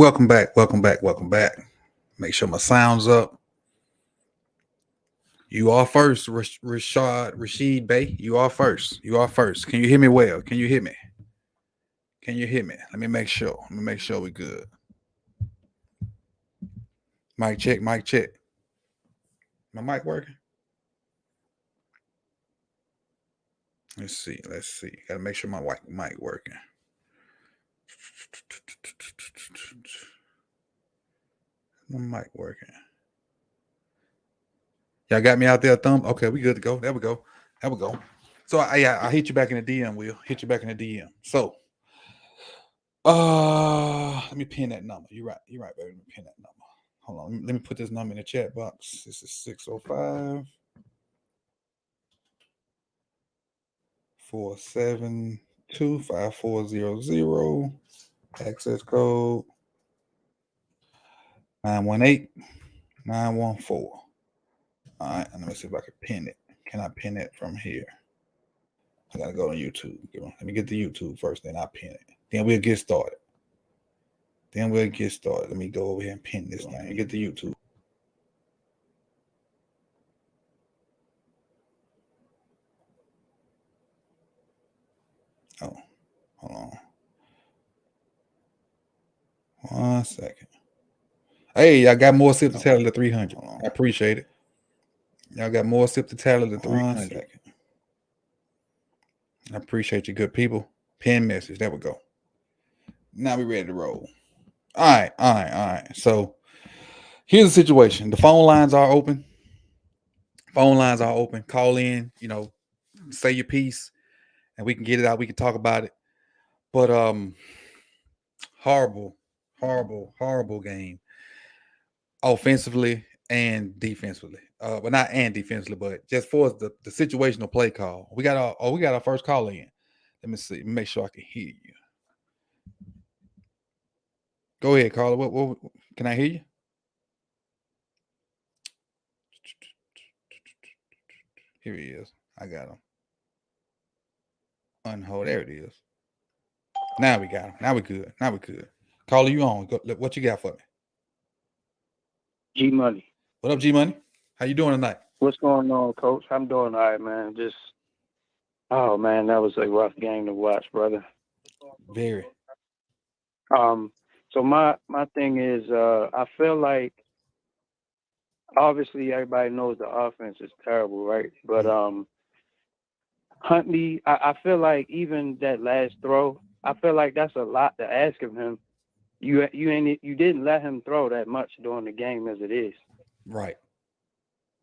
Welcome back. Welcome back. Welcome back. Make sure my sound's up. You are first, Rashid Bey. You are first. You are first. Can you hear me well? Can you hear me? Can you hear me? Let me make sure. Let me make sure we're good. Mic check. Mic check. My mic working? Let's see. Let's see. Got to make sure my mic working. My mic working. Y'all got me out there, thumb? Okay, we good to go. There we go. There we go. So I hit you back in the DM, Will. Hit you back in the DM. So let me pin that number. You're right, baby. Let me pin that number. Hold on. Let me put this number in the chat box. This is 605 472 5400. Access code 918 914. All right, let me see if I can pin it. Can I pin it from here? I gotta go to YouTube. Let me get to YouTube first, then I'll pin it. Then we'll get started. Let me go over here and pin this thing and get to YouTube. Oh, hold on. 1 second. Hey, I got more sip to tally to 300. I appreciate it. Y'all got more sip to tally to 300. I appreciate you, good people. Pin message. There we go. Now we ready to roll. All right. So here's the situation. The phone lines are open. Call in, say your piece, and we can get it out. We can talk about it. But horrible game. Offensively and defensively. But not and defensively, but just for the situational play call. We got our first call in. Let me see. Make sure I can hear you. Go ahead, caller. What can I hear you? Here he is. I got him. Unhold. There it is. Now we got him. Now we good. Caller, you on? What you got for me? G Money. What up, G Money? How you doing tonight? What's going on, Coach? I'm doing all right, man. Oh man, that was a rough game to watch, brother. Very. So my thing is, I feel like obviously everybody knows the offense is terrible, right? But Huntley, I feel like even that last throw, I feel like that's a lot to ask of him. You didn't let him throw that much during the game as it is. Right.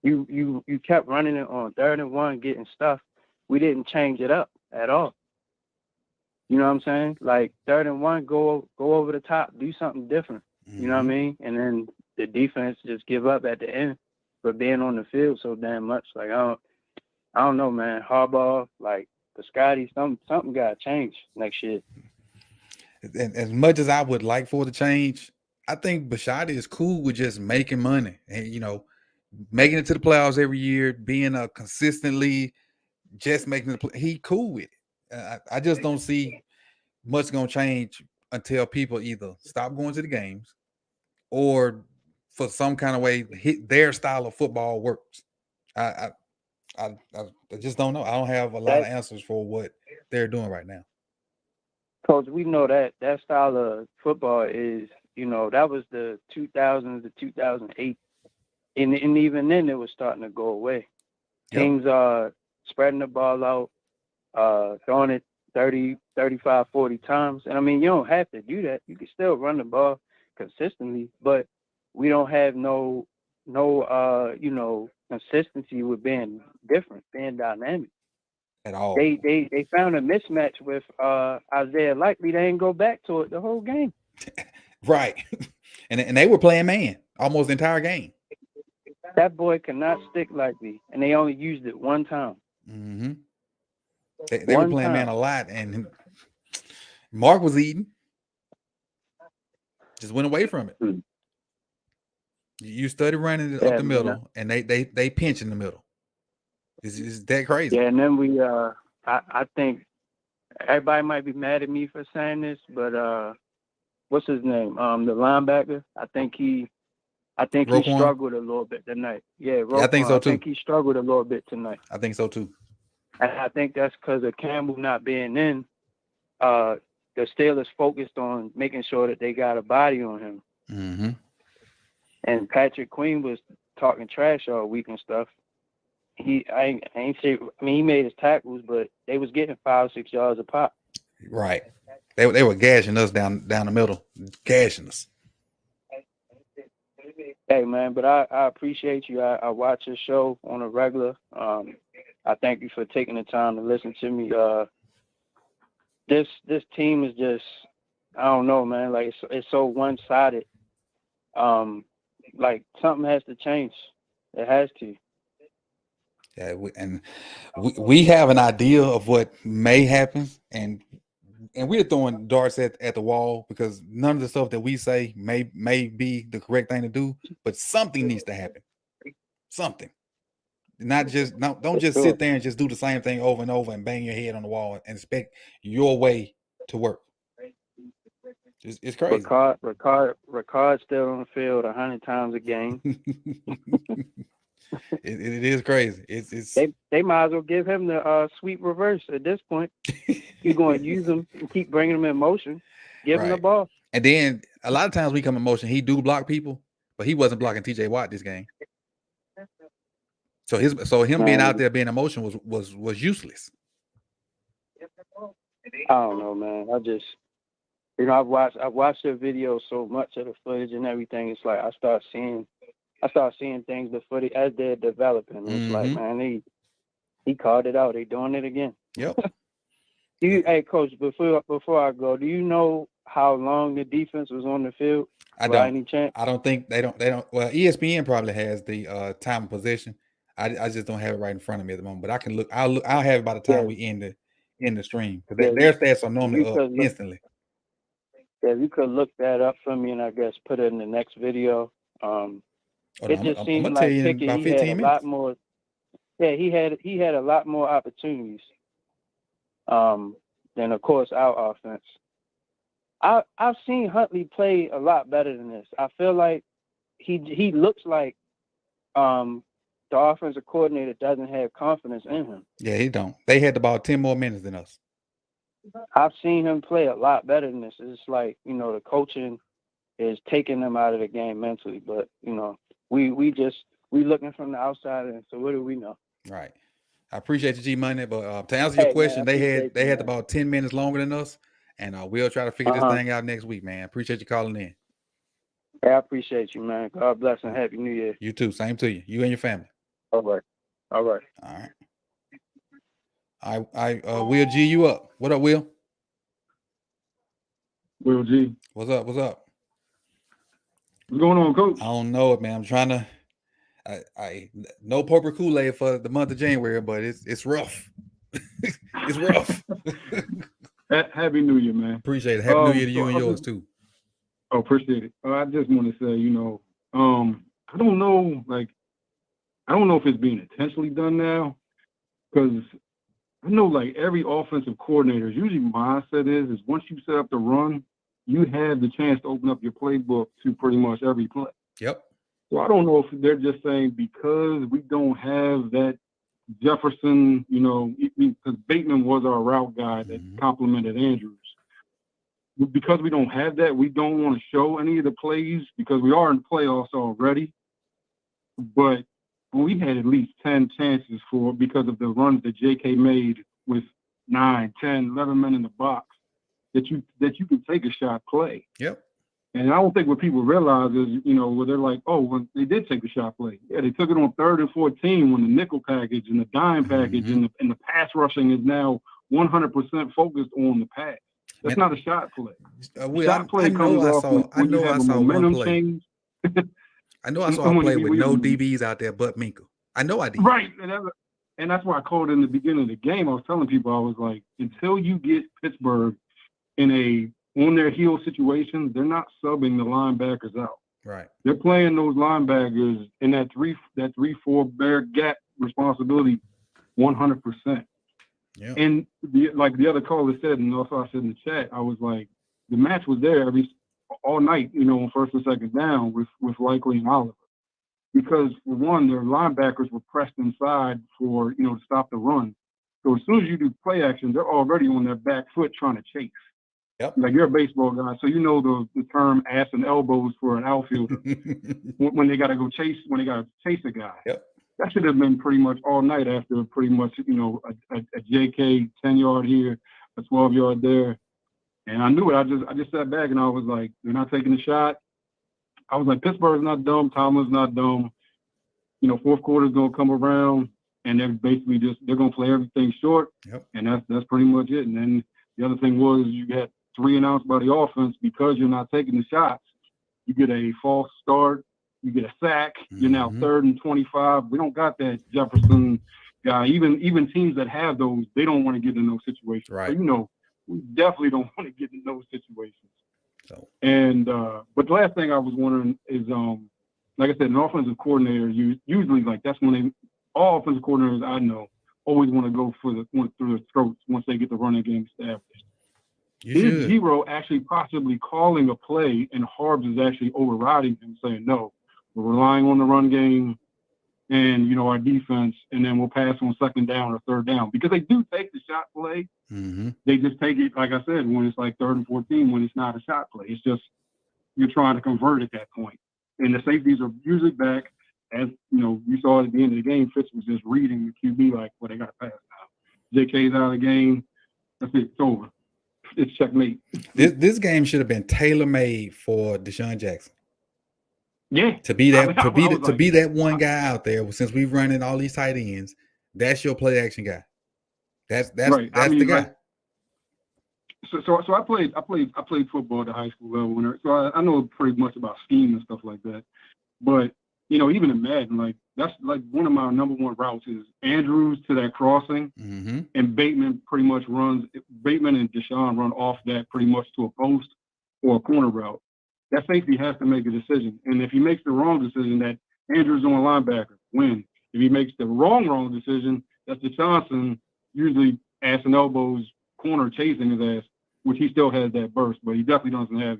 You kept running it on 3rd and 1, getting stuff. We didn't change it up at all. You know what I'm saying? Like 3rd and 1, go over the top, do something different. Mm-hmm. You know what I mean? And then the defense just give up at the end for being on the field so damn much. Like I don't know, man. Harbaugh, like the Scotty, something got to change next year. And as much as I would like for it to change, I think Bisciotti is cool with just making money and making it to the playoffs every year, being a consistently just making the play. He cool with it. I just don't see much gonna change until people either stop going to the games or for some kind of way their style of football works. I just don't know. I don't have a lot of answers for what they're doing right now. Coach, we know that style of football is, that was the 2000s to 2008. And even then, it was starting to go away. Yep. Teams are spreading the ball out, throwing it 30, 35, 40 times. And, I mean, you don't have to do that. You can still run the ball consistently, but we don't have no consistency with being different, being dynamic. At all. They found a mismatch with Isaiah Likely. They didn't go back to it the whole game. Right. And they were playing man almost the entire game. That boy cannot stick Likely, and they only used it one time. Mm-hmm. They were playing man a lot, and Mark was eating. Just went away from it. Mm. You study running it up the middle, and they pinch in the middle. It's that crazy. Yeah, and then we I think everybody might be mad at me for saying this, but what's his name? The linebacker. I think he Roquan? struggled a little bit tonight. Yeah, Yeah, I think Roquan. so I too. think he struggled a little bit tonight. I think so too. And I think that's because of Campbell not being in. The Steelers focused on making sure that they got a body on him. Mm-hmm. And Patrick Queen was talking trash all week and stuff. He made his tackles, but they was getting 5-6 yards a pop. Right. They were gashing us down the middle, gashing us. Hey man, but I appreciate you. I watch your show on a regular. I thank you for taking the time to listen to me. This team is just, I don't know, man. Like it's so one sided. Like something has to change. It has to. Yeah, we have an idea of what may happen, and we're throwing darts at the wall because none of the stuff that we say may be the correct thing to do, but something needs to happen. Something. Not just don't just sit there and just do the same thing over and over and bang your head on the wall and expect your way to work. It's crazy. Ricard still on the field 100 times a game. It is crazy. It's they might as well give him the sweep reverse at this point. You're going to use him and keep bringing him in motion. Give him the ball. And then a lot of times we come in motion, he do block people, but he wasn't blocking TJ Watt this game. So him being out there being in motion was useless. I don't know, man. I just, I've watched their videos so much of the footage and everything. It's like I start seeing things the footage as they're developing. It's like, man, he called it out. They doing it again. Yep. Hey, Coach, before I go, do you know how long the defense was on the field? I don't. Any chance? I don't think they don't. Well, ESPN probably has the time of possession. I just don't have it right in front of me at the moment. But I can look. I'll have it by the time we end the stream because their stats are normally up instantly. Yeah, you could look that up for me, and I guess put it in the next video. It just seemed like Pickett, he had a lot more. Yeah, he had a lot more opportunities. Than of course our offense. I've seen Huntley play a lot better than this. I feel like he looks like the offensive coordinator doesn't have confidence in him. Yeah, he don't. They had about 10 more minutes than us. I've seen him play a lot better than this. It's like, the coaching is taking them out of the game mentally. But, we looking from the outside, and so what do we know? Right. I appreciate you, G Money, but to answer your question, man, they had about 10 minutes longer than us, and we'll try to figure this thing out next week, man. Appreciate you calling in. Yeah, I appreciate you, man. God bless and Happy New Year. You too. Same to you. You and your family. All right. All right. I Will G, you up? What up, Will? Will G. What's up? What's going on, Coach? I don't know it, man. I'm trying to. I no Poker Kool-Aid for the month of January, but it's rough. It's rough. Happy New Year, man. Appreciate it. Happy New Year to you and yours too. Oh, appreciate it. I just want to say, I don't know, I don't know if it's being intentionally done now, because I know every offensive coordinator's usually mindset is once you set up the run, you have the chance to open up your playbook to pretty much every play. Yep. So I don't know if they're just saying because we don't have that Jefferson, because Bateman was our route guy that complimented Andrews. Because we don't have that, we don't want to show any of the plays because we are in the playoffs already. But we had at least 10 chances because of the runs that JK made with 9, 10, 11 men in the box that you can take a shot play. Yep. And I don't think what people realize is, where they're like, oh, well, they did take the shot play. Yeah, they took it on 3rd and 14 when the nickel package and the dime package and the pass rushing is now 100% focused on the pass. That's not a shot play. Shot play comes off when you have a momentum change. I know I saw a play with no DBs out there but Minka. I know I did. Right. And that's why I called it in the beginning of the game. I was telling people, I was like, until you get Pittsburgh in on their heel situation, they're not subbing the linebackers out. Right. They're playing those linebackers in that 3-4 bear gap responsibility 100%. Yeah. And the other caller said, and also I said in the chat, I was like, the match was there all night, on first and second down with Likely and Oliver. Because for one, their linebackers were pressed inside for, to stop the run. So as soon as you do play action, they're already on their back foot trying to chase. Yep. Like you're a baseball guy, so you know the term ass and elbows for an outfielder when they got to go chase, when they got to chase a guy. Yep. That should have been pretty much all night after pretty much, a JK 10-yard here, a 12-yard there. And I knew it. I just sat back and I was like, they're not taking the shot. I was like, Pittsburgh's not dumb. Tomlin's not dumb. Fourth quarter's going to come around and they're basically they're going to play everything short. Yep. And that's pretty much it. And then the other thing was you got 3 and outs by the offense because you're not taking the shots. You get a false start. You get a sack. You're now 3rd and 25. We don't got that Jefferson guy. Even teams that have those, they don't want to get in those situations. Right. So, we definitely don't want to get in those situations. So. And but the last thing I was wondering is, like I said, an offensive coordinator usually like that's when all offensive coordinators I know always want to go through the throats once they get the running game established. Is Zero actually possibly calling a play and Harbs is actually overriding him saying, no, we're relying on the run game and, our defense, and then we'll pass on second down or third down. Because they do take the shot play. Mm-hmm. They just take it, like I said, when it's like 3rd and 14, when it's not a shot play. It's just you're trying to convert at that point. And the safeties are usually back. As, you saw at the end of the game, Fitz was just reading the QB like, well, they got to pass now. JK's out of the game. That's it. It's over. It's checkmate. This game should have been tailor-made for Deshaun Jackson. Yeah. To be that one guy out there, since we've run in all these tight ends, that's your play action guy. That's right. That's the guy. So I played football at the high school level, so I know pretty much about scheme and stuff like that. But even in Madden, like that's like one of my number one routes is Andrews to that crossing, and Bateman and Deshaun run off that pretty much to a post or a corner route. That safety has to make a decision, and if he makes the wrong decision, that Andrews on a linebacker win. If he makes the wrong decision, that's the Johnson usually ass and elbows corner chasing his ass, which he still has that burst, but he definitely doesn't have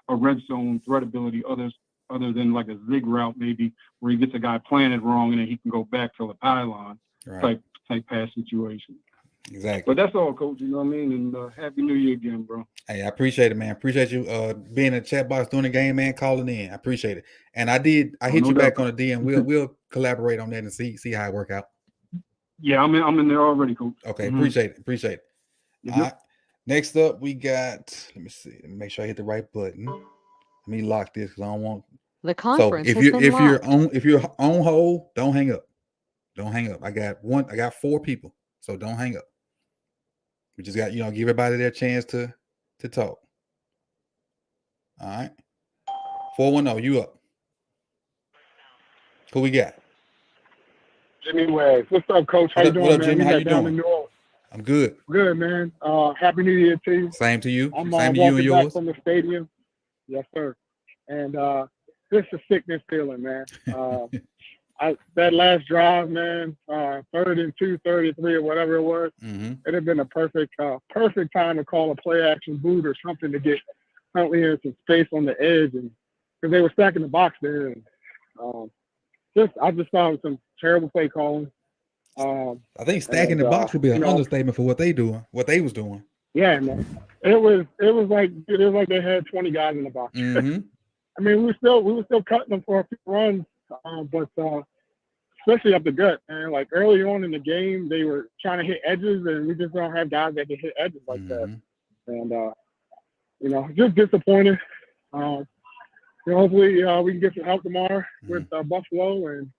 a red zone threat ability other than like a zig route maybe where he gets a guy planted wrong and then he can go back to the pylon type pass situation. Exactly. But that's all, Coach. You know what I mean? And Happy New Year again, bro. Hey, I appreciate it, man. Appreciate you being in the chat box during the game, man, calling in. I appreciate it. And I hit you back on the D, and we'll collaborate on that and see how it work out. Yeah, I'm in there already, Coach. Okay, appreciate it. Yep. All right. Next up, we got. Let me see. Let me make sure I hit the right button. Let me lock this because I don't want. The conference so if you're on hold, don't hang up. Don't hang up. I got 4 people, so don't hang up. We just got give everybody their chance to talk. All right. 410, you up? Who we got? Jimmy Wags. What's up, Coach? How you doing, what up, man? Jimmy? How you doing? In New Orleans. I'm good. Good, man. Happy New Year to you. Same to you. I'm Same to you and walking yours. back from the stadium. Yes, sir. And this is a sickness feeling, man. That last drive, man, 3rd and 2, 3rd and 3, or whatever it was, it'd have been a perfect time to call a play action boot or something to get Huntley in some space on the edge, and because they were stacking the box there. And I just found some terrible play calling. I think stacking the box would be an understatement for what they was doing. Yeah, man. It was like they had 20 guys in the box. I mean, we were still cutting them for a few runs, but especially up the gut, man. Like early on in the game, they were trying to hit edges, and we just don't have guys that can hit edges like that. And just disappointed. Hopefully we can get some help tomorrow with Buffalo and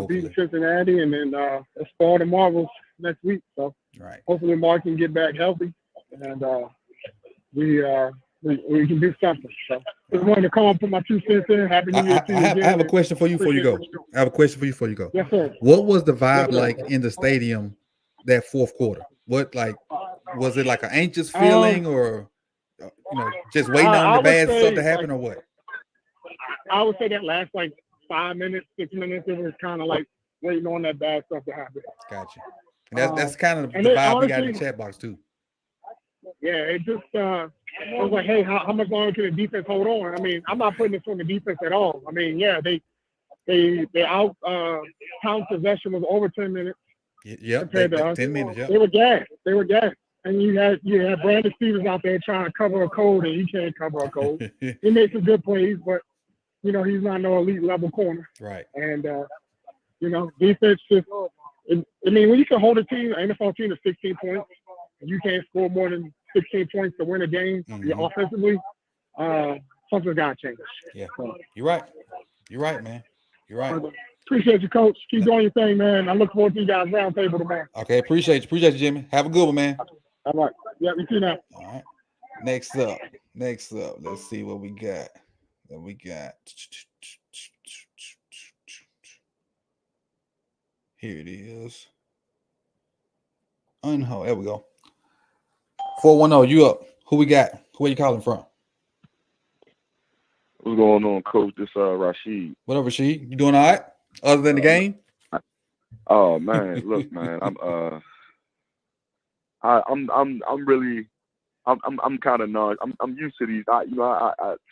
beating Cincinnati, and then it's Fall to Marvels next week. So hopefully Mark can get back healthy, and we can do something. So just wanted to call and put my 2 cents in. Happy New Year to you again. I have a question for you before you go. Yes, sir. What was the vibe like in the stadium that 4th quarter? What was it like an anxious feeling or just waiting on the bad stuff to happen or what? I would say that last 5 minutes, 6 minutes, it was kind of like waiting on that bad stuff to happen. Gotcha. And that's kind of the vibe we got in the chat box too. Yeah, it just I was like, hey, how much longer can the defense hold on? I mean, I'm not putting this on the defense at all. I mean, yeah, they out count possession was over 10 minutes. Yep, compared to us. 10 minutes. Yep. They were gassed. And you had Brandon Stevens out there trying to cover a code, and you can't cover a code. He made some good plays, but he's not no elite level corner. Right. And defense just. I mean, when you can hold a team, an NFL team to 16 points, and you can't score more than 16 points to win a game offensively, something's got to change. Yeah, you're right. You're right, man. You're right. Appreciate you, Coach. Keep doing your thing, man. I look forward to you guys round table tomorrow. Okay, appreciate you, Jimmy. Have a good one, man. All right. Yeah, we see that. All right. Next up, let's see what we got. Here it is. There we go. 410, you up? Who we got? Who are you calling from? What's going on, Coach? This Rashid. What up, Rashid? You doing all right? Other than the game? Oh man, look, man, I'm really kind of not. I'm used to these. I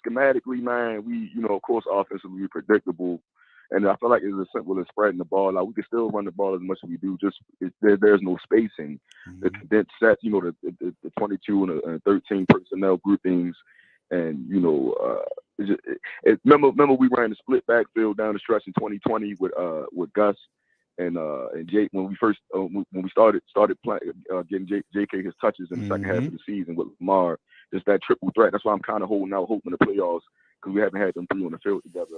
schematically, man, we of course offensively predictable, and I feel like it's as simple as spreading the ball out. We can still run the ball as much as we do. Just there's no spacing. Mm-hmm. The condensed sets, the 22 and 13 personnel groupings, and remember we ran the split backfield down the stretch in 2020 with Gus and Jake when we first when we started playing getting JK his touches in the second half of the season with Lamar, just that triple threat. That's why I'm kind of holding out hope in the playoffs because we haven't had them three on the field together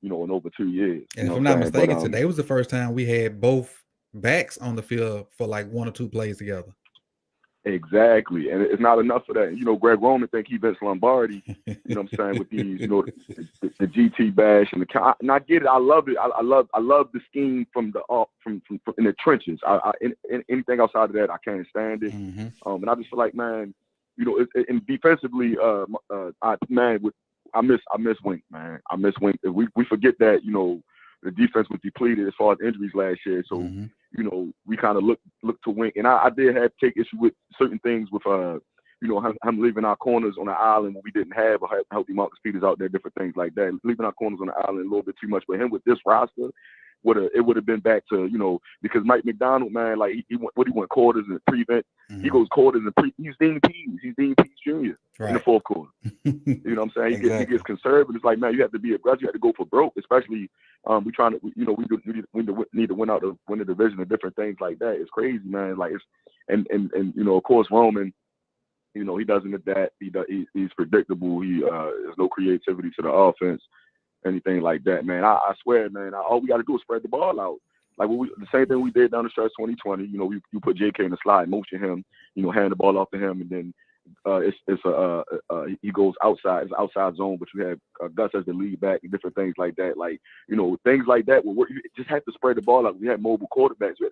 in over 2 years. And if I'm not mistaken, today was the first time we had both backs on the field for like one or two plays together. Exactly, and it's not enough for that. Greg Roman think he Vince Lombardi. You know what I'm saying, with these, the GT bash and and I get it. I love it. I love the scheme from from in the trenches. Anything outside of that, I can't stand it. Mm-hmm. And I just feel like, man, and defensively, I miss Wink, man. I miss Wink. We forget that the defense was depleted as far as injuries last year, so. Mm-hmm. We kind of look to Wink, and I did have to take issue with certain things with him leaving our corners on the island when we didn't have a healthy Marcus Peters out there, different things like that. Leaving our corners on the island a little bit too much. But him with this roster, it would have been back to because Mike McDonald, man, like he went quarters and prevent. Mm-hmm. He goes quarters and he's Dean Pease. He's Dean Pease Jr. In the fourth quarter. You know what I'm saying? Exactly. He gets conservative. It's like, man, you have to be aggressive. You have to go for broke, especially we trying to, we need to win the division and different things like that. It's crazy, man. Like it's and of course Roman, he doesn't adapt. He's predictable. There's no creativity to the offense, anything like that, man. I swear, man. All we got to do is spread the ball out. Like the same thing we did down the stretch 2020. You put JK in the slide, motion him, hand the ball off to him, and then he goes outside. It's outside zone, but you have Gus as the lead back and different things like that. Like things like that. You just have to spread the ball out. We had mobile quarterbacks. We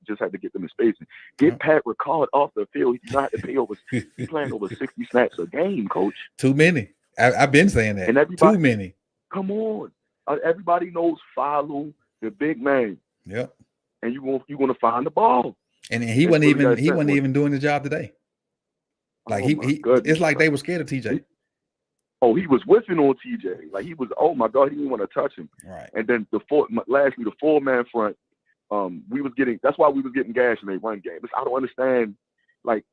just had to get them in spacing. Get Pat Ricard off the field. He's not have to pay over. He's playing over 60 snaps a game, Coach. Too many. I've been saying that. And too many. Come on, everybody knows follow the big man. Yep. And you're gonna find the ball. And he wasn't even doing the job today. Like it's like they were scared of TJ. He was whiffing on TJ. Like he was, oh my God, he didn't want to touch him. Right. And then the 4-man front, that's why we was getting gashed in their run game. I don't understand. Like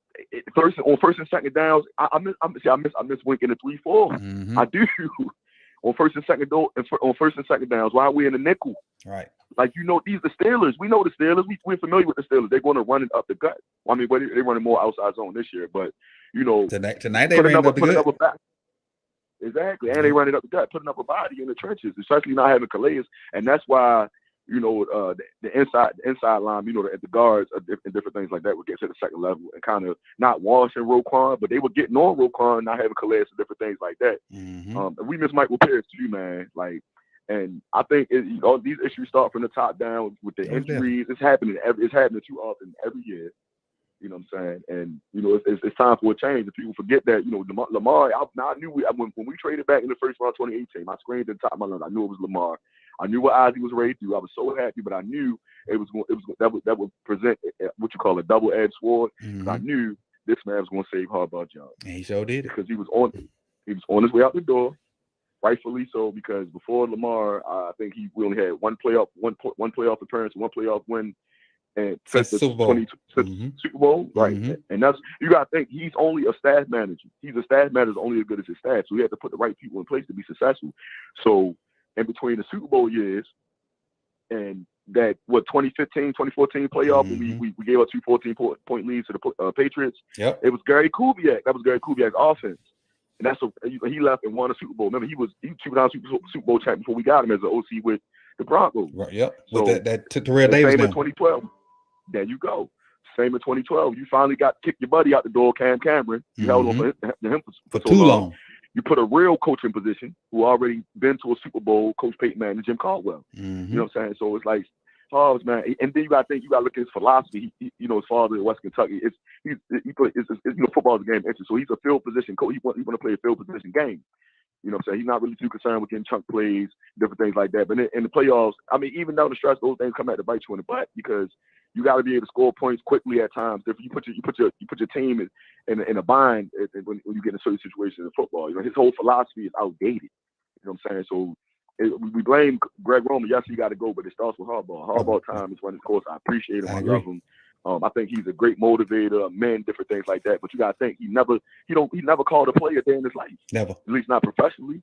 first and second downs, I miss Wink in the 3-4. Mm-hmm. I do. On first and second downs, why are we in the nickel? Right. Like these are the Steelers. We know the Steelers. We're familiar with the Steelers. They're going to run it up the gut. Well, I mean, they're running more outside zone this year, but tonight they ran up the gut. Exactly, and they running up the gut, putting up a body in the trenches, especially not having Calais, and that's why the inside line, the guards and different things like that would get to the second level and kind of not washing Roquan, but they were getting on Roquan, not having Calais and different things like that. Mm-hmm. We miss Michael Pierce too, man. Like, and I think all these issues start from the top down with the injuries. It's happening too often every year. You know what I'm saying? And it's time for a change. And people forget that Lamar. I knew when we traded back in the first round 2018, I screamed at the top of my lungs. I knew it was Lamar. I knew what Ozzie was ready to do. I was so happy, but I knew that would present what you call a double-edged sword. Mm-hmm. I knew this man was going to save Harbaugh's job. And he sure did it. Because he was on his way out the door, rightfully so. Because before Lamar, I think we only had one playoff appearance, one playoff win, and since the Super Bowl. Super Bowl, right? Mm-hmm. And that's, you got to think, he's only a staff manager. He's a staff manager only as good as his staff. So he had to put the right people in place to be successful. So in between the Super Bowl years and that 2015, 2014 playoff, Mm-hmm. we gave up 2 14-point leads to the Patriots. Yep. It was Gary Kubiak. That was Gary Kubiak's offense. And he left and won a Super Bowl. Remember, he was 2-time Super Bowl champ before we got him as an OC with the Broncos. Right. Yep. So with that Terrell Davis same now. in 2012. There you go. Same in 2012. You finally got kicked your buddy out the door, Cam Cameron. You held on for him for so too long. long. You put a real coaching position who already been to a Super Bowl, Coach Peyton Manning and Jim Caldwell. Mm-hmm. You know what I'm saying? So it's like, oh man, and then you got to look at his philosophy. His father in West Kentucky. Football is a game of interest. So he's a field position coach. He want to play a field position game. You know what I'm saying? He's not really too concerned with getting chunk plays, different things like that. But in the playoffs, I mean, even down the stretch, those things come out to bite you in the butt because you got to be able to score points quickly at times. If you put your team in a bind when you get in certain situations in football, his whole philosophy is outdated. You know what I'm saying? So we blame Greg Roman. Yes, he got to go, but it starts with Harbaugh. Harbaugh time is running his course. I appreciate him. I love him. I think he's a great motivator, men, different things like that. But you got to think he never called a play a day in his life. Never, at least not professionally.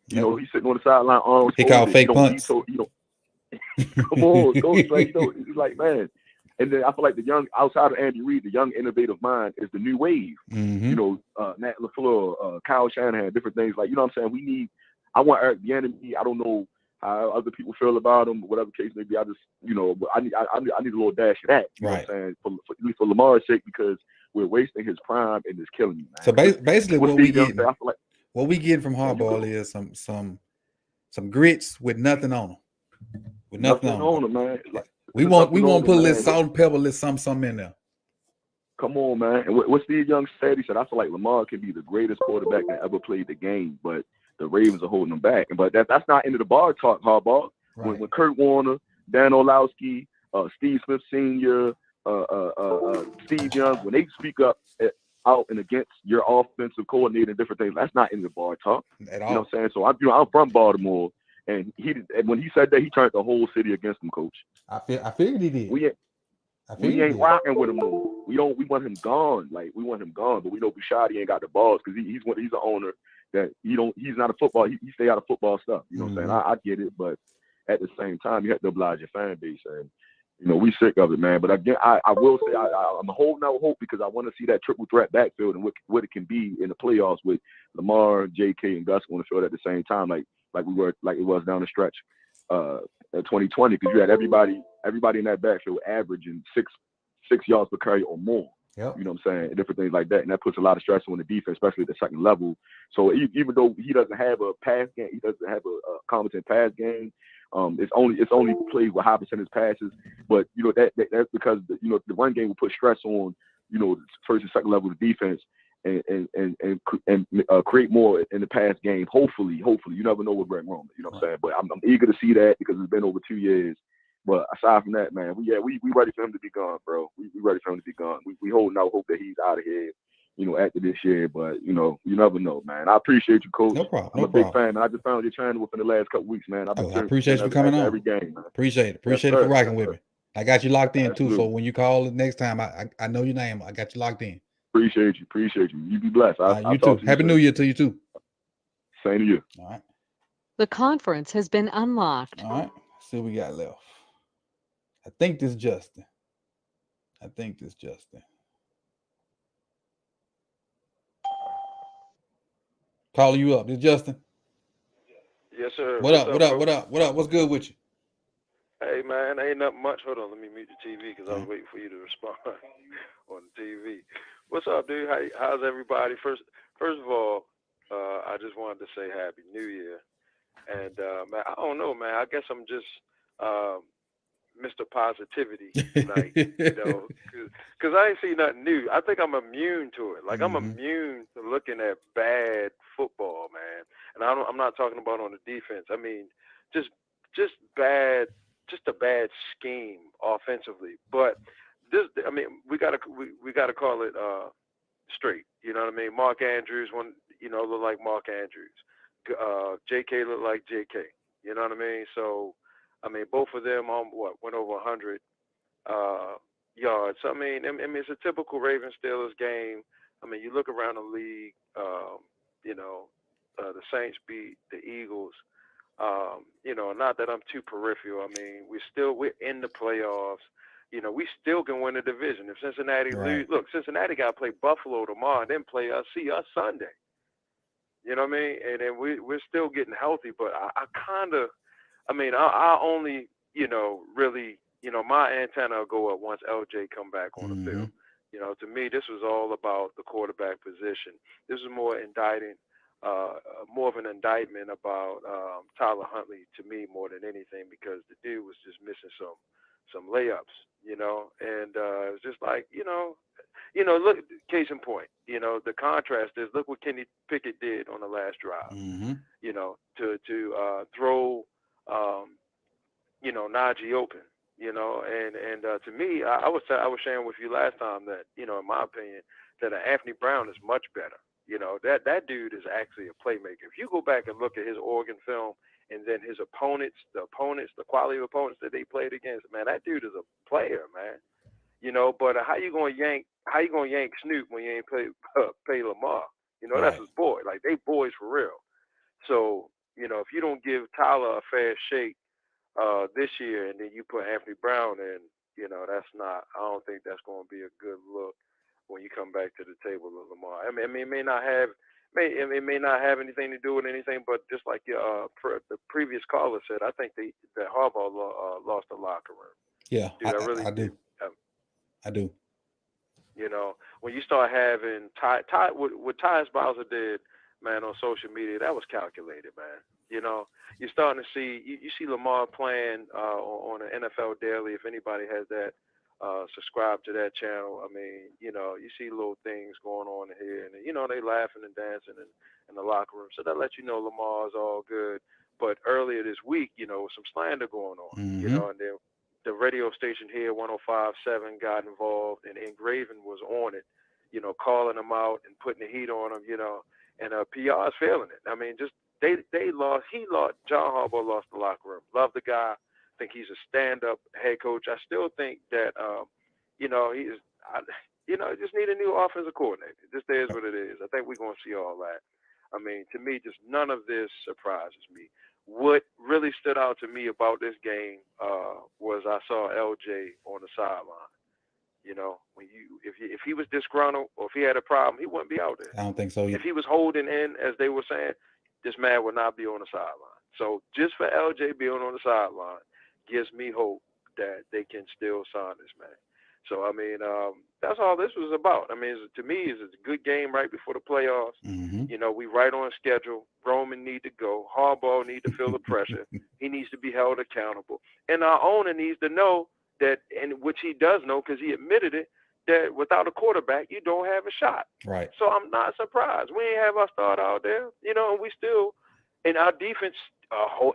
You know, he's sitting on the sideline. He called fake punts. Come on, coach. He's like, man. And then I feel like the young, outside of Andy Reid, the young innovative mind is the new wave. Mm-hmm. Matt LaFleur, Kyle Shanahan, different things like, you know what I'm saying? I want Eric Bieniemy. I don't know how other people feel about him, whatever case may be. I just, but I need a little dash of that. You know what I'm saying? For at least for Lamar's sake, because we're wasting his prime and it's killing me, man. So basically, what we get from There you go. Harbaugh is some grits with nothing on them. With nothing on them, man. Like, we want to put a little salt and pepper, a little something in there. Come on, man. And what Steve Young said, he said, I feel like Lamar can be the greatest quarterback that ever played the game, but the Ravens are holding him back. But that's not into the bar talk, Harbaugh. Right. When Kurt Warner, Dan Orlowski, Steve Smith Sr., Steve Young, when they speak up out and against your offensive coordinator and different things, that's not in the bar talk. At all. You know what I'm saying? So I'm from Baltimore, and when he said that, he turned the whole city against him, Coach. I figured he did. We ain't rocking with him no more. We want him gone. Like, we want him gone, but we know Bisciotti ain't got the balls because he's an owner that he's not a football. He stay out of football stuff. You know what I'm saying? I get it, but at the same time, you have to oblige your fan base, and we sick of it, man. But again, I will say I'm holding out hope because I want to see that triple threat backfield and what it can be in the playoffs with Lamar, J.K., and Gus on the field at the same time, like it was down the stretch at 2020, because you had everybody in that backfield averaging six yards per carry or more. Yep. You know what I'm saying? Different things like that. And that puts a lot of stress on the defense, especially at the second level. So even though he doesn't have a pass game, he doesn't have a competent pass game. It's only played with high percentage passes. But that's because the run game will put stress on first and second level of the defense and create more in the pass game. Hopefully, you never know with Greg Roman. You know what I'm saying? But I'm eager to see that because it's been over 2 years. But aside from that, man, we ready for him to be gone, bro. We ready for him to be gone. We holding out hope that he's out of here, after this year. But you never know, man. I appreciate you, Coach. No problem. I'm a big fan, man. I just found your channel within the last couple weeks, man. I appreciate you coming on every game, man. Appreciate it for rocking with me. I got you locked in too. So when you call next time, I know your name. I got you locked in. Appreciate you. You be blessed. You too. Happy New Year to you too. Same to you. All right. The conference has been unlocked. All right. Let's see what we got left. I think this Justin. Calling you up. This Justin. Yes, sir. What up? What's good with you? Hey, man, ain't nothing much. Hold on, let me mute the TV because I was waiting for you to respond on the TV. What's up, dude? How's everybody? First of all, I just wanted to say Happy New Year. And, man, I don't know, man. I guess I'm just Mr. Positivity tonight, because I ain't seen nothing new. I think I'm immune to it. Like, I'm immune to looking at bad football, man. And I'm not talking about on the defense. I mean, just a bad scheme offensively. But I mean, we gotta call it straight. You know what I mean? Mark Andrews, look like Mark Andrews. J.K. look like J.K. You know what I mean? So, I mean, both of them went over 100 yards. So, I mean, it's a typical Ravens Steelers game. I mean, you look around the league. The Saints beat the Eagles. Not that I'm too peripheral. I mean, we're in the playoffs. We still can win the division. If Cincinnati lose, look, Cincinnati got to play Buffalo tomorrow and then see us Sunday. You know what I mean? And then we're still getting healthy, but I only, really, my antenna will go up once LJ come back on the field. To me, this was all about the quarterback position. This is more of an indictment about Tyler Huntley to me more than anything, because the dude was just missing some layups, and it was just like, look, case in point, the contrast is, look what Kenny Pickett did on the last drive, to throw, Najee open, and to me, I was sharing with you last time that, in my opinion, that Anthony Brown is much better. That dude is actually a playmaker. If you go back and look at his Oregon film and then his opponents, the quality of opponents that they played against, man, that dude is a player, man. But how you gonna yank Snoop when you ain't pay Lamar? That's his boy. Like, they boys for real. So, if you don't give Tyler a fair shake this year, and then you put Anthony Brown in, that's not. I don't think that's going to be a good look when you come back to the table with Lamar. I mean, it may not have anything to do with anything, but just like the previous caller said, I think that Harbaugh lost the locker room. Yeah, dude, I do. I do. When you start having what Tyus Bowser did, man, on social media, that was calculated, man. You're starting to see you see Lamar playing on an NFL Daily. If anybody has that, subscribe to that channel. I mean, you see little things going on here, and they laughing and dancing in the locker room. So that lets you know Lamar's all good. But earlier this week, some slander going on, and then the radio station here, 105.7, got involved, and Engraven was on it, calling them out and putting the heat on them, and PR is failing it. I mean, just they lost. John Harbaugh lost the locker room. Love the guy. Think he's a stand-up head coach. I still think that, he just need a new offensive coordinator. It just is what it is. I think we're going to see all that. I mean, to me, just none of this surprises me. What really stood out to me about this game was I saw LJ on the sideline. If he was disgruntled or if he had a problem, he wouldn't be out there. I don't think so either. If he was holding in, as they were saying, this man would not be on the sideline. So just for LJ being on the sideline gives me hope that they can still sign this man. So, I mean, that's all this was about. I mean, to me, it's a good game right before the playoffs. We right on schedule. Roman need to go. Harbaugh need to feel the pressure. He needs to be held accountable. And our owner needs to know that, and which he does know because he admitted it, that without a quarterback, you don't have a shot. Right. So I'm not surprised. We ain't have our starter out there, and we still, and our defense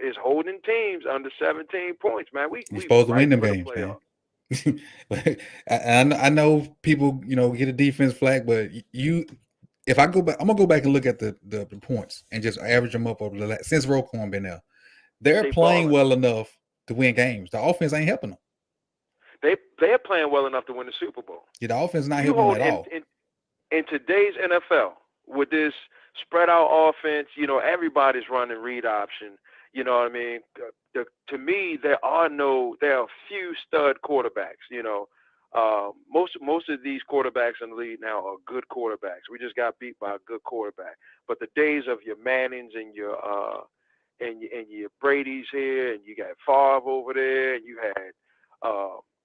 is holding teams under 17 points, man. We supposed to win them the games, man. I know people, get a defense flag, but if I go back, I'm gonna go back and look at the points and just average them up over the last, since Roquan been there. They're playing well enough to win games. The offense ain't helping them. They're playing well enough to win the Super Bowl. Yeah, the offense is not helping them at all. In today's NFL, with this spread out offense, everybody's running read option. You know what I mean? To me, there are few stud quarterbacks. Most of these quarterbacks in the league now are good quarterbacks. We just got beat by a good quarterback. But the days of your Mannings and your Brady's here, and you got Favre over there, and you had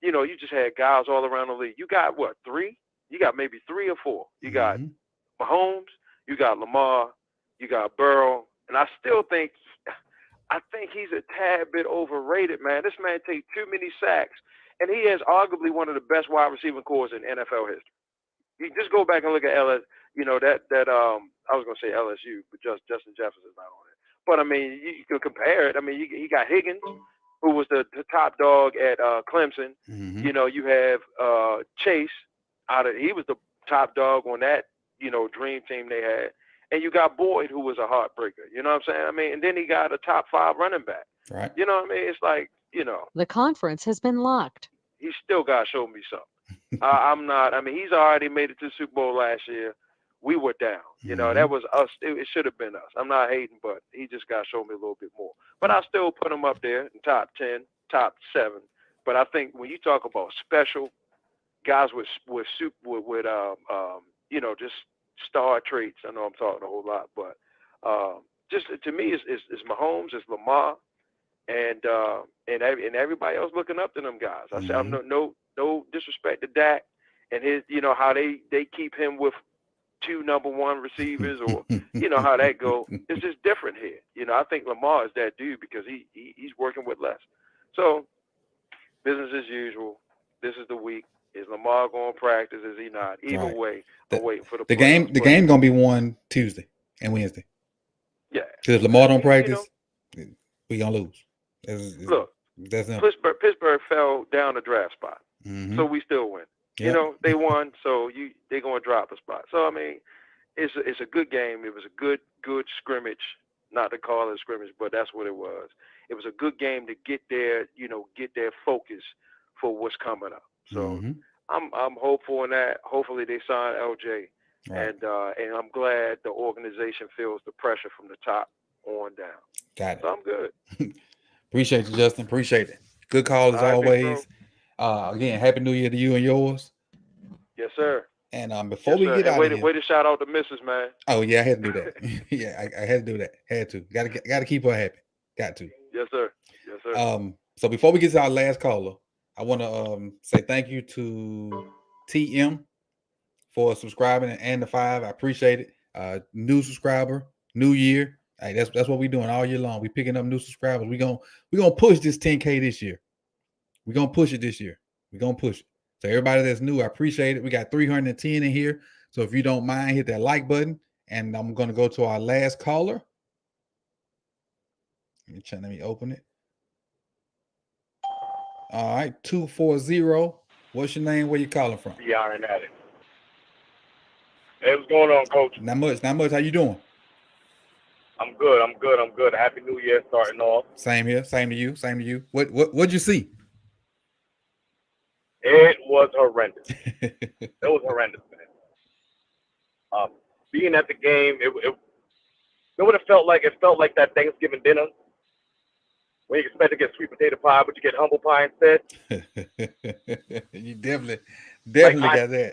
you just had guys all around the league. You got what, 3? You got maybe 3 or 4. You got Mahomes, you got Lamar, you got Burrow, and I think he's a tad bit overrated, man. This man takes too many sacks, and he has arguably one of the best wide receiving corps in NFL history. You just go back and look at LSU. I was gonna say LSU, but Justin Jefferson's not on it. But I mean, you can compare it. I mean, you got Higgins, who was the top dog at Clemson. Mhm. You know, you have Chase he was the top dog on that, you know, dream team they had. And you got Boyd, who was a heartbreaker. You know what I'm saying? I mean, and then he got a top 5 running back. Right. You know what I mean? It's like, you know, The conference has been locked. he still got to show me something. I'm not. I mean, he's already made it to the Super Bowl last year. We were down. You know, that was us. It should have been us. I'm not hating, but he just got to show me a little bit more. But I still put him up there in top 10, top 7. But I think when you talk about special guys with you know, just star traits. I know I'm talking a whole lot, but just to me, it's Mahomes, it's Lamar, and everybody else looking up to them guys. I say I'm no disrespect to Dak and his, you know, how they keep him with 2 number 1 receivers, or you know how that go. It's just different here. You know, I think Lamar is that dude because he's working with less. So business as usual. This is the week. Is Lamar going to practice? Is he not? Either way, I'm waiting for the game. The game gonna be won Tuesday and Wednesday. Yeah. Because if Lamar don't practice, we gonna lose. Look, that's Pittsburgh fell down the draft spot, so we still win. Yep. You know, they won, so they're going to drop a spot. So I mean, it's a good game. It was a good scrimmage. Not to call it a scrimmage, but that's what it was. It was a good game to get their focus for what's coming up. So I'm hopeful in that. Hopefully they sign LJ, and I'm glad the organization feels the pressure from the top on down. Got it. So I'm good. Appreciate you, Justin. Appreciate it. Good call as always. Again, happy New Year to you and yours. Yes, sir. And before we get out of here, way to shout out the missus, man. Oh yeah, I had to do that. Yeah, I had to do that. Had to. Got to keep her happy. Got to. Yes, sir. Yes, sir. So before we get to our last caller, I want to say thank you to TM for subscribing and the 5. I appreciate it. New subscriber, new year. Hey, that's what we're doing all year long. We're picking up new subscribers. We're gonna push this 10K this year. We're gonna push it this year. We're gonna push it. So everybody that's new, I appreciate it. We got 310 in here. So if you don't mind, hit that like button. And I'm gonna go to our last caller. Let me open it. All right, 240. What's your name? Where you calling from? BRN at it. Hey, what's going on, Coach? Not much. How you doing? I'm good. Happy New Year starting off. Same here. Same to you. What'd you see? It was horrendous. It was horrendous, man. Being at the game, it you know what it felt like? It felt like that Thanksgiving dinner when you expect to get sweet potato pie, but you get humble pie instead. You definitely got that.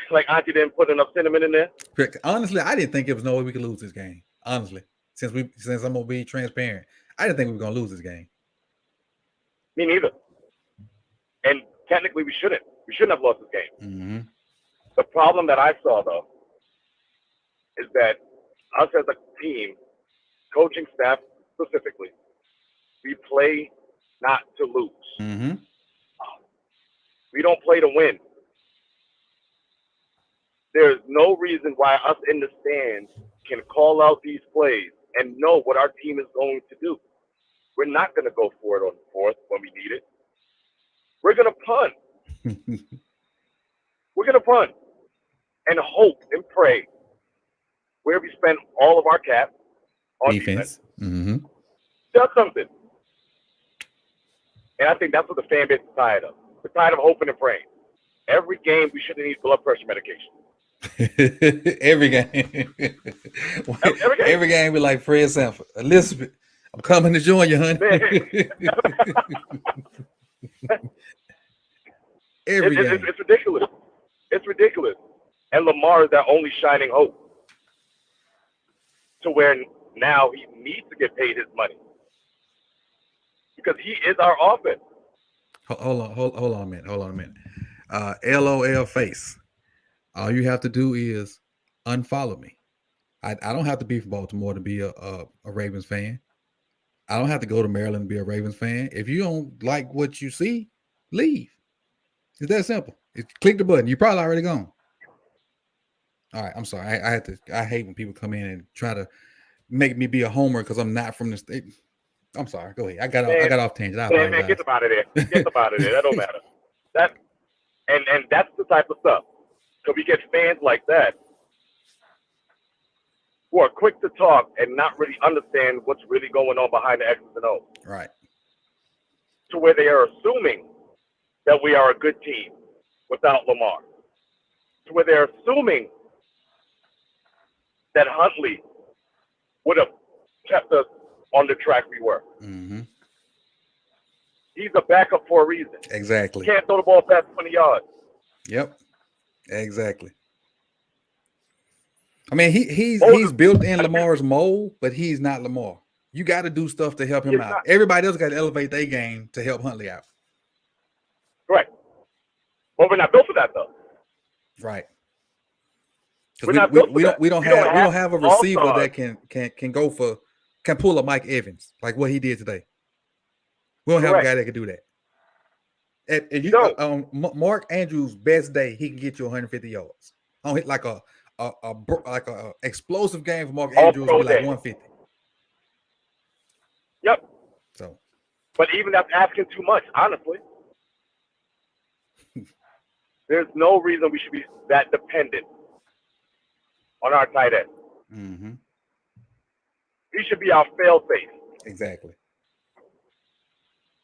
Like Auntie didn't put enough cinnamon in there. Honestly, I didn't think there was no way we could lose this game. Honestly, since I'm gonna be transparent, I didn't think we were gonna lose this game. Me neither. And technically, we shouldn't. We shouldn't have lost this game. The problem that I saw, though, is that us as a team, coaching staff specifically, we play not to lose. We don't play to win. There's no reason why us in the stands can call out these plays and know what our team is going to do. We're not going to go for it on the 4th when we need it. We're going to punt. We're going to punt and hope and pray where we spend all of our cap on defense. Does something. And I think that's what the fan base is tired of. We're tired of hoping and praying. Every game, we shouldn't need blood pressure medication. Every game. Every game, we like Fred Sanford. Elizabeth, I'm coming to join you, honey. It's ridiculous. It's ridiculous. And Lamar is our only shining hope to where now he needs to get paid his money because he is our offense. Hold on a minute. LOL face. All you have to do is unfollow me. I don't have to be from Baltimore to be a Ravens fan. I don't have to go to Maryland to be a Ravens fan. If you don't like what you see, leave. It's that simple. Click the button. You're probably already gone. All right, I'm sorry. I hate when people come in and try to make me be a homer because I'm not from the state. I'm sorry. Go ahead. I got off tangent. I Man, apologize. get them out of there. Get them out of there. That don't matter. That and that's the type of stuff. So we get fans like that who are quick to talk and not really understand what's really going on behind the X's and O's. Right. To where they are assuming that we are a good team without Lamar. To where they're assuming that Huntley would have kept us on the track we were. Mm-hmm. He's a backup for a reason. Exactly. Can't throw the ball past 20 yards. Yep. Exactly. I mean, he's built in Lamar's mold, but he's not Lamar. You got to do stuff to help him out. Not. Everybody else got to elevate their game to help Huntley out. Correct. Well, we're not built for that, though. Right. We're not built for that. We don't have a receiver that can pull a Mike Evans like what he did today. We don't have a guy that can do that. Mark Andrews' best day, he can get you 150 yards. On hit like a explosive game for Mark Andrews will be like 150. Yep. So, but even that's asking too much, honestly. There's no reason we should be that dependent on our tight end. Mm-hmm. He should be our fail-safe. Exactly.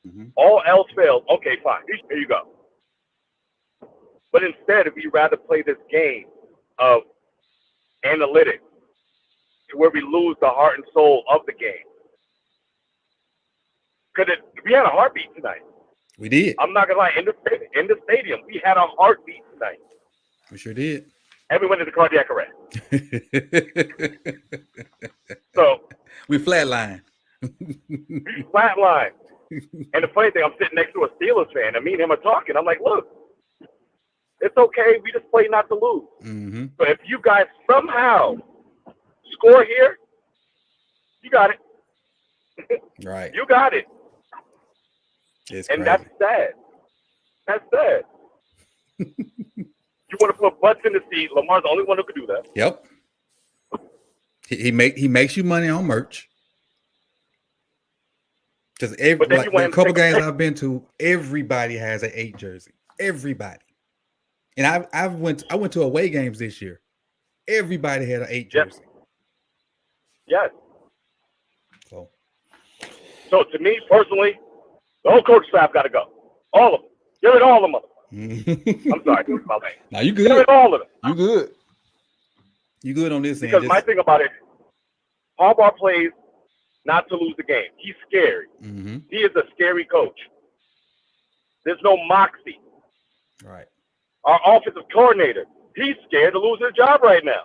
Mm-hmm. All else fails. Okay, fine. Here you go. But instead, we'd rather play this game of analytics to where we lose the heart and soul of the game. Because we had a heartbeat tonight. We did. I'm not gonna lie. In the stadium, we had a heartbeat tonight. We sure did. And we went into cardiac arrest. So we flatlined. We flatlined. And the funny thing, I'm sitting next to a Steelers fan, and me and him are talking. I'm like, look, it's okay. We just play not to lose. Mm-hmm. So if you guys somehow score here, you got it. Right. You got it. It's and crazy. That's sad. That's sad. You want to put butts in the seat. Lamar's the only one who could do that. Yep. He makes you money on merch. Because a couple games I've been to, everybody has an 8 jersey. Everybody. And I went to away games this year. Everybody had an 8 jersey. Yes. So to me personally, the whole coach staff got to go. All of them. Give it all of them. I'm sorry. My bad. Now you good. Give it all of them. You good. You good on this end. Because my thing about it, Harbaugh plays not to lose the game. He's scary. Mm-hmm. He is a scary coach. There's no moxie. Right. Our offensive coordinator, he's scared to lose his job right now.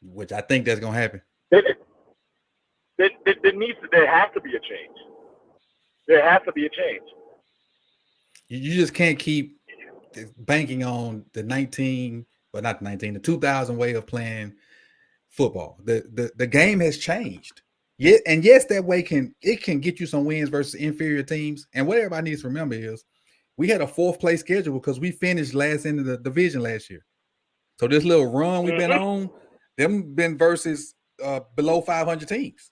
Which I think that's going to happen. There has to be a change. There has to be a change. You just can't keep banking on the 2000 way of playing football. The game has changed. Yeah, and yes, that way can get you some wins versus inferior teams. And what everybody needs to remember is we had a 4th place schedule because we finished last in the division last year. So this little run we've been on, them been versus below 500 teams.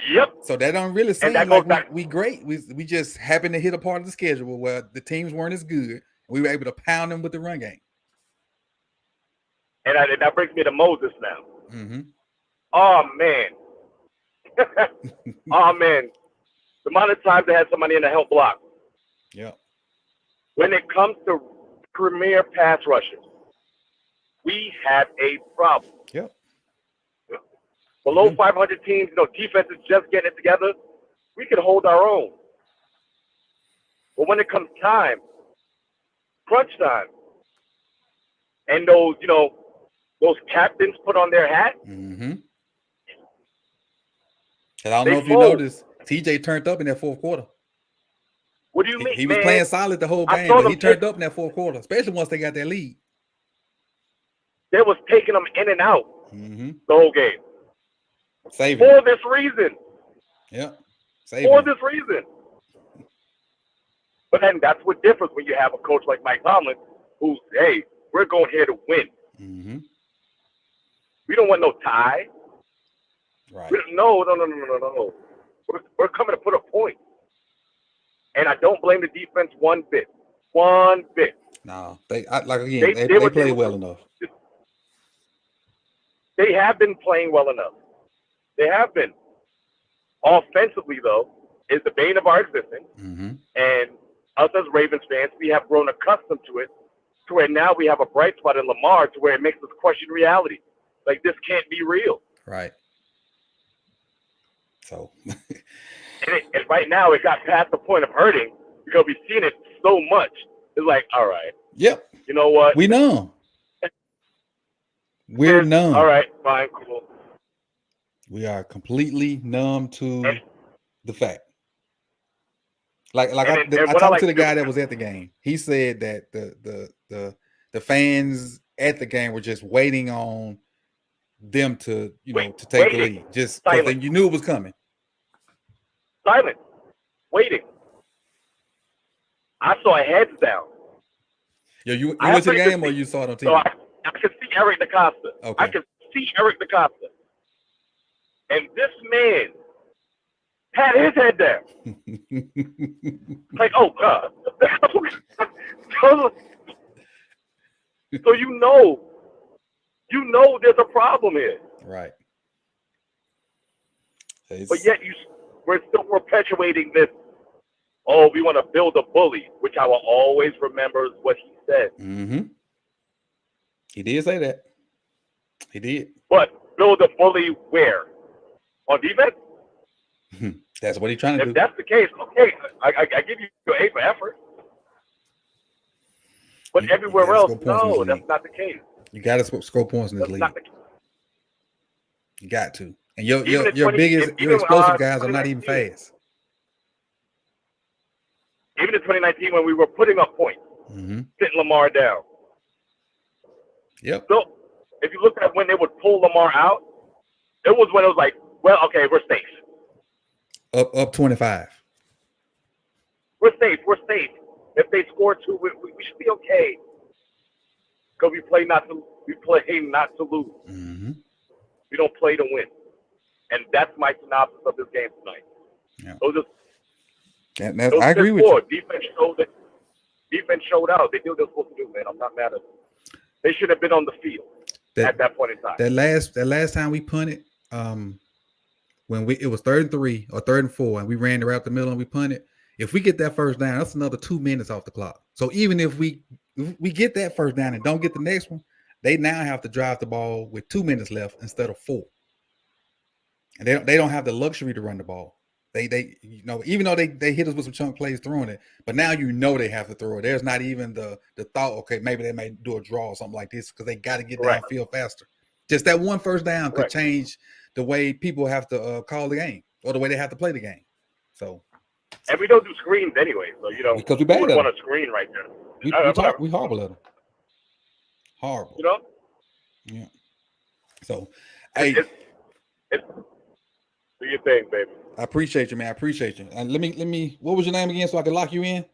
Yep. So that don't really seem like we great. We just happened to hit a part of the schedule where the teams weren't as good. We were able to pound them with the run game. And that brings me to Moses now. Mm-hmm. Oh, man. Oh, man. The amount of times they had somebody in the help block. Yeah. When it comes to premier pass rushers, we have a problem. Yep. Below 500 teams, defense is just getting it together. We can hold our own. But when it comes time, crunch time, and those captains put on their hat. Mm-hmm. And I don't know if you noticed, TJ turned up in that 4th quarter. What do you mean? He was playing solid the whole game, but he turned up in that 4th quarter, especially once they got their lead. They was taking them in and out the whole game. Saving for this reason. Yeah. For this reason. But then that's what differs when you have a coach like Mike Tomlin who's, hey, we're going here to win. Mm-hmm. We don't want no tie. Right. No. We're coming to put a point. And I don't blame the defense one bit. One bit. No, they play well enough. They have been playing well enough. They have been. Offensively, though, is the bane of our existence. Mm-hmm. And us as Ravens fans, we have grown accustomed to it, to where now we have a bright spot in Lamar, to where it makes us question reality. Like, this can't be real. Right. So. and right now, it got past the point of hurting because we've seen it so much. It's like, all right. Yep. You know what? We numb. We're numb. All right. Fine. Cool. We are completely numb to the fact. I talked to the guy that was at the game. He said that the fans at the game were just waiting on them to to take the lead, just because you knew it was coming. Silent, waiting. I saw heads down. Yeah, you went to the game or you saw it on TV? So I could see Eric DaCosta. Okay. I could see Eric DaCosta. And this man had his head down. Like, oh, God. So you know there's a problem here. Right. But yet we're still perpetuating this, oh, we want to build a bully, which I will always remember what he said. Mm-hmm. He did say that. He did. But build a bully where? On defense? That's what he's trying to do. If that's the case, okay, I give you your A for effort. But everywhere else, no, that's not the case. You got to score points in this league. You got to. And your explosive guys are not even fast. Even in 2019 when we were putting up points, sitting Lamar down. Yep. So if you look at when they would pull Lamar out, it was when it was like, well, okay, we're safe. Up 25. We're safe. If they score 2, we should be okay. Because we play not to lose. Mm-hmm. We don't play to win. And that's my synopsis of this game tonight. Yeah. I agree with you. Defense showed out. They did what they're supposed to do, man. I'm not mad at them. They should have been on the field at that point in time. That last time we punted, when it was 3rd and 3 or 3rd and 4, and we ran around the middle and we punted. If we get that first down, that's another 2 minutes off the clock. So even if we get that first down and don't get the next one, they now have to drive the ball with 2 minutes left instead of 4. And they don't have the luxury to run the ball. They even though they hit us with some chunk plays throwing it, but now they have to throw it. There's not even the thought, okay, maybe they may do a draw or something like this because they got to get downfield faster. Just that one first down could change the way people have to call the game or the way they have to play the game. So, and we don't do screens anyway, so because we bad at want a screen right there. We horrible at them. Horrible. Yeah. So, hey, do your thing, baby. I appreciate you, man. I appreciate you. And let me. What was your name again, so I can lock you in?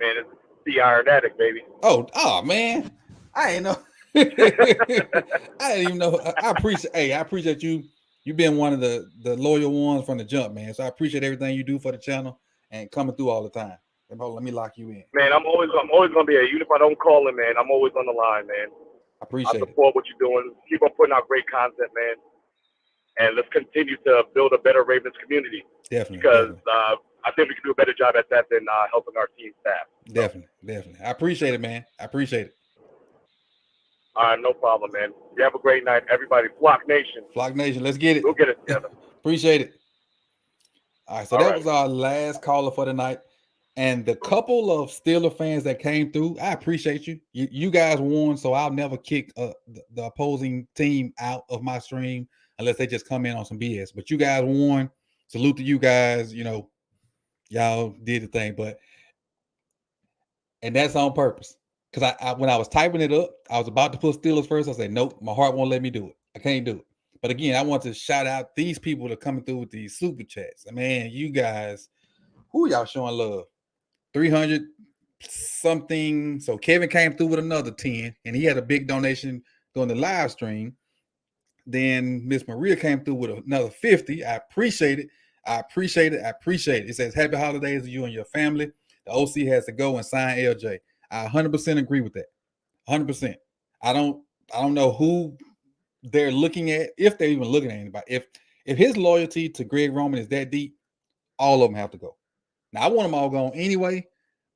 Man, it's the Iron Addict, baby. Oh, man. I ain't know. I didn't even know. I appreciate you. You've been one of the loyal ones from the jump, man. So I appreciate everything you do for the channel and coming through all the time. Let me lock you in. Man, I'm always gonna be here. Even if I don't call in, man, I'm always on the line, man. I appreciate it. I support what you're doing. Keep on putting out great content, man. And let's continue to build a better Ravens community. Definitely. Because I think we can do a better job at that than helping our team staff. Definitely. I appreciate it, man. I appreciate it. All right, no problem, man. You have a great night, everybody. Flock Nation, let's get it. We'll get it together. Appreciate it. All right, so that was our last caller for the night. And the couple of Steeler fans that came through, I appreciate you. You guys won, so I'll never kick the opposing team out of my stream unless they just come in on some BS. But you guys won. Salute to you guys. Y'all did the thing. And that's on purpose. Because when I was typing it up, I was about to put Steelers first. I said, nope, my heart won't let me do it. I can't do it. But again, I want to shout out these people that are coming through with these super chats. Man, you guys, who y'all showing love? 300 something. So Kevin came through with another 10, and he had a big donation during the live stream. Then Miss Maria came through with another 50. I appreciate it. I appreciate it. I appreciate it. It says, happy holidays to you and your family. The OC has to go and sign LJ. I 100% agree with that. 100%. I don't know who they're looking at, if they're even looking at anybody. If his loyalty to Greg Roman is that deep, all of them have to go. Now, I want them all gone anyway,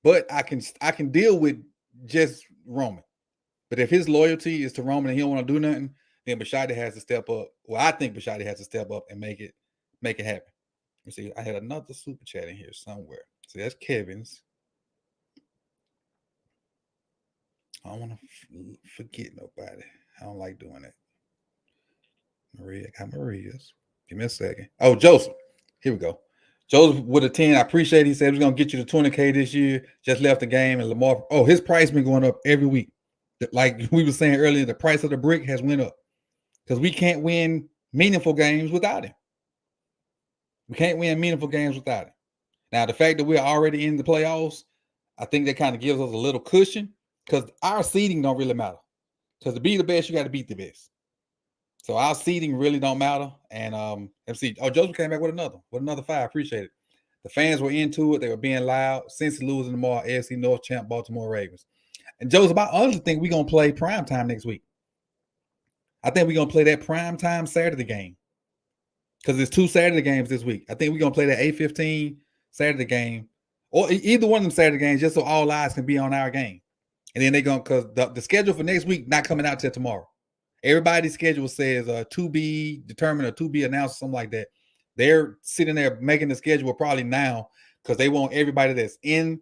but I can deal with just Roman. But if his loyalty is to Roman and he don't want to do nothing, then Bisciotti has to step up. Well, I think Bisciotti has to step up and make it happen. Let me see. I had another super chat in here somewhere. See, that's Kevin's. I don't want to forget nobody. I don't like doing that. Maria, I got Maria's. Give me a second. Oh, Joseph. Here we go. Joseph with a 10. I appreciate it. He said he's going to get you to 20K this year. Just left the game. And Lamar, his price been going up every week. Like we were saying earlier, the price of the brick has went up because we can't win meaningful games without him. We can't win meaningful games without him. Now, the fact that we're already in the playoffs, I think that kind of gives us a little cushion because our seeding don't really matter. Because to be the best, you got to beat the best. So our seeding really don't matter. And MC, Joseph came back with another 5. Appreciate it. The fans were into it. They were being loud. Since losing tomorrow, AFC North champ Baltimore Ravens. And Joseph, I honestly think we're going to play primetime next week. I think we're going to play that primetime Saturday game. Because there's 2 Saturday games this week. I think we're going to play that 8:15 Saturday game. Or either one of them Saturday games just so all eyes can be on our game. And then they're going to, because the schedule for next week not coming out till tomorrow. Everybody's schedule says to be determined or to be announced, something like that. They're sitting there making the schedule probably now because they want everybody that's in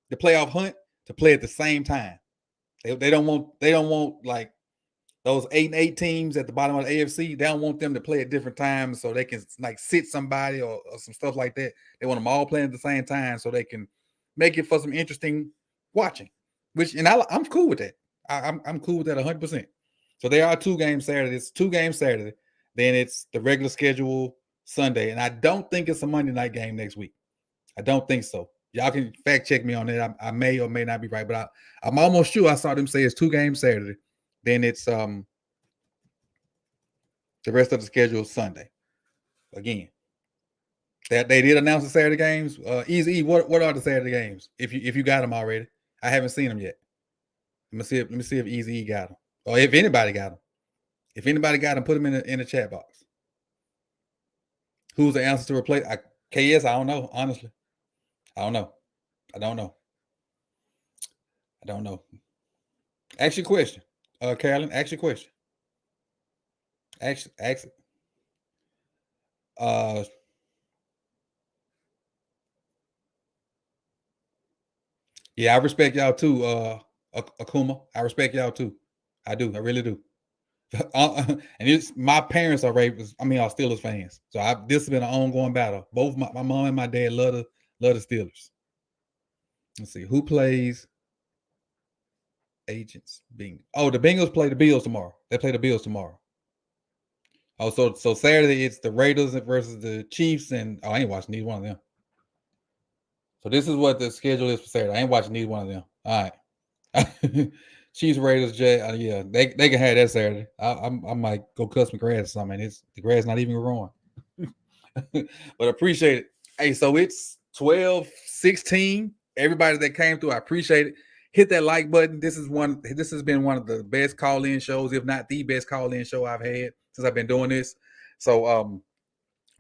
the playoff hunt to play at the same time. They don't want like those 8-8 teams at the bottom of the AFC. They don't want them to play at different times so they can like sit somebody or some stuff like that. They want them all playing at the same time so they can make it for some interesting watching. And I'm cool with that. I'm cool with that 100%. So there are 2 games Saturday. It's 2 games Saturday. Then it's the regular schedule Sunday. And I don't think it's a Monday night game next week. I don't think so. Y'all can fact check me on that. I may or may not be right, but I'm almost sure I saw them say it's 2 games Saturday. Then it's the rest of the schedule Sunday. Again, that they did announce the Saturday games. Easy. What are the Saturday games? If you got them already, I haven't seen them yet. Let me see if Easy got them. Or if anybody got them. If anybody got them, put them in the chat box. Who's the answer to replace? KS, I don't know, honestly. I don't know. Ask your question. Carolyn, ask your question. Ask it. Yeah, I respect y'all too, Akuma. I respect y'all too. I do. I really do. And it's my parents are Ravens. I mean, are Steelers fans. So this has been an ongoing battle. Both my mom and my dad love the Steelers. Let's see who plays agents. The Bengals play the Bills tomorrow. They play the Bills tomorrow. Oh, so Saturday it's the Raiders versus the Chiefs, and I ain't watching neither one of them. So this is what the schedule is for Saturday. I ain't watching neither one of them. All right. Chiefs, Raiders, yeah, they can have that Saturday. I might go cut some grass or something. The grass not even growing. But appreciate it. Hey, so it's 12:16. Everybody that came through, I appreciate it. Hit that like button. This has been one of the best call-in shows, if not the best call-in show I've had since I've been doing this. So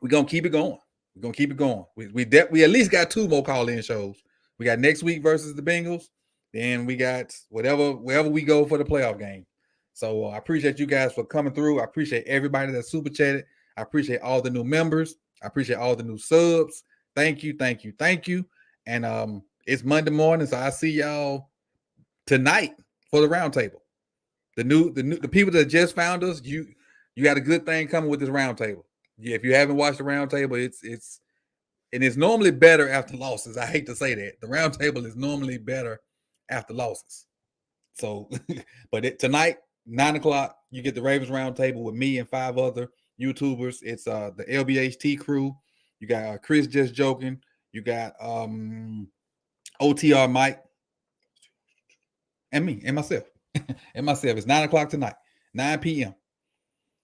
we're gonna keep it going. We're gonna keep it going. We at least got 2 more call-in shows. We got next week versus the Bengals. Then we got wherever we go for the playoff game. So I appreciate you guys for coming through. I appreciate everybody that super chatted. I appreciate all the new members. I appreciate all the new subs. Thank you. And it's Monday morning, so I see y'all tonight for the roundtable. The people that just found us, you got a good thing coming with this roundtable. Yeah, if you haven't watched the roundtable, it's normally better after losses. I hate to say that. The roundtable is normally better after losses. So, but tonight, 9:00, you get the Ravens roundtable with me and 5 other YouTubers. It's the LBHT crew. You got Chris Just Joking. You got OTR Mike and me and myself. It's 9:00 tonight, 9 p.m.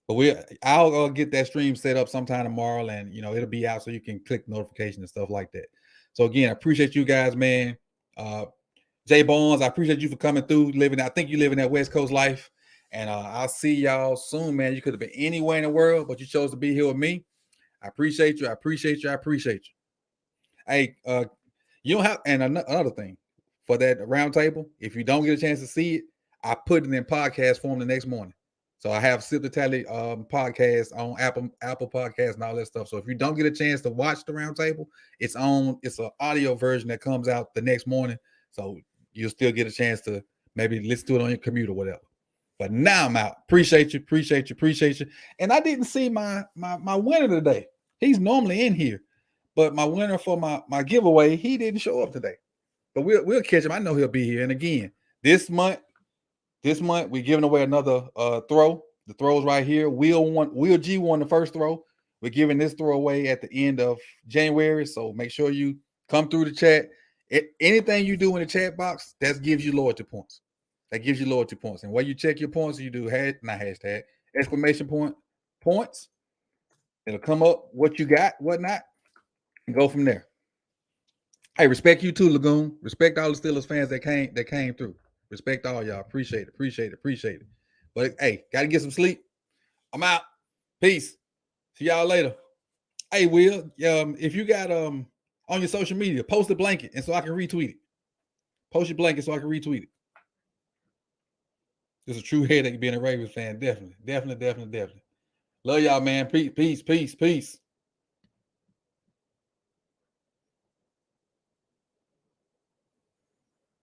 But I'll get that stream set up sometime tomorrow, and it'll be out so you can click notification and stuff like that. So again, I appreciate you guys, man. Jay Bones, I appreciate you for coming through. I think you live in that West Coast life, and I'll see y'all soon, man. You could have been anywhere in the world, but you chose to be here with me. I appreciate you. I appreciate you. I appreciate you. Hey, you don't have, and another thing for that round table, if you don't get a chance to see it, I put it in podcast form the next morning. So I have Sip the Tally podcast on Apple Podcasts and all that stuff. So if you don't get a chance to watch the round table, it's an audio version that comes out the next morning. So you'll still get a chance to maybe listen to it on your commute or whatever. But now I'm out. Appreciate you. And I didn't see my winner today. He's normally in here. But my winner for my giveaway, he didn't show up today. But we'll catch him. I know he'll be here. And again, this month we're giving away another throw. The throw's right here. Will G won the first throw. We're giving this throw away at the end of January. So make sure you come through the chat. Anything you do in the chat box, that gives you loyalty points. And while you check your points, you do exclamation point points. It'll come up what you got, whatnot, and go from there. Hey, respect you too, Lagoon. Respect all the Steelers fans that came through. Respect all y'all. Appreciate it. But hey, gotta get some sleep. I'm out. Peace. See y'all later. Hey, Will, if you got on your social media, post a blanket and so I can retweet it. Post your blanket so I can retweet it. It's a true headache being a Ravens fan. Definitely. Love y'all, man. Peace.